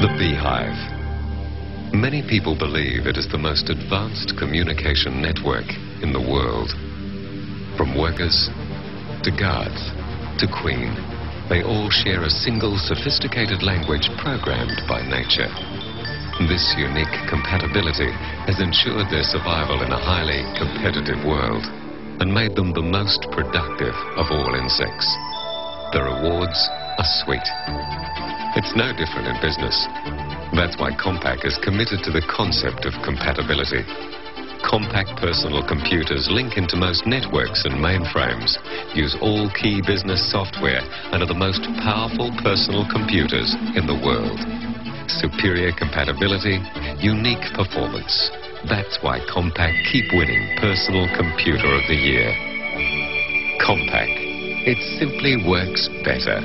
The Beehive. Many people believe it is the most advanced communication network in the world. From workers to guards to Queen, they all share a single sophisticated language programmed by nature. This unique compatibility has ensured their survival in a highly competitive world and made them the most productive of all insects. The rewards are sweet. It's no different in business. That's why Compaq is committed to the concept of compatibility. Compaq personal computers link into most networks and mainframes, use all key business software, and are the most powerful personal computers in the world. Superior compatibility, unique performance. That's why Compaq keep winning Personal Computer of the Year. Compaq. It simply works better.